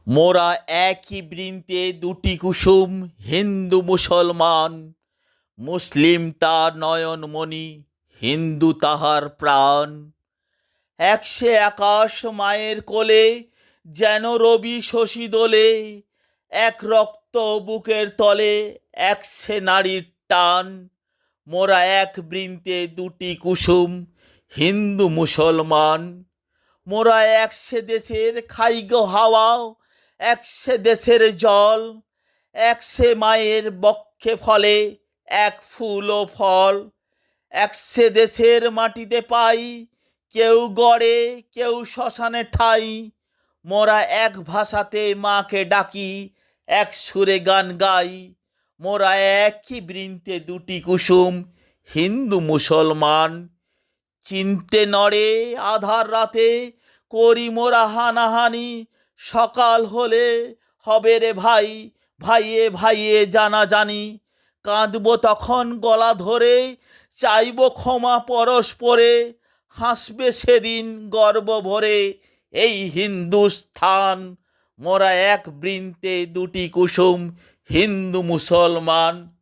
মোরা একই বৃন্তে দুটি কুসুম, হিন্দু মুসলমান। মুসলিম তার নয়নমণি, হিন্দু তাহার প্রাণ। একসে আকাশ মায়ের কোলে, যেন রবি শশী দোলে। এক রক্ত বুকের তলে, একসে নারীর টান। মোরা এক বৃন্তে দুটি কুসুম, হিন্দু মুসলমান। মোরা একসে দেশের খাইগো হাওয়া, একসে দেশের জল। একসে মায়ের বক্ষে ফলে এক ফুল ও ফল। একসে দেশের মাটিতে পাই, কেউ গড়ে কেউ শ্মশানে ঠাই। মোরা এক ভাষাতে মাকে ডাকি, এক সুরে গান গাই। মোরা একই বৃন্তে দুটি কুসুম, হিন্দু মুসলমান। চিনতে নড়ে আধার রাতে, করি মোরা হানাহানি। সকাল হলে হবে রে ভাই, ভাইয়ে ভাইয়ে জানাজানি। কাঁদবো তখন গলা ধরে, চাইব ক্ষমা পরস্পরে। হাসবে সেদিন গর্ব ভরে এই হিন্দুস্থান। মোরা এক বৃন্তে দুটি কুসুম, হিন্দু মুসলমান।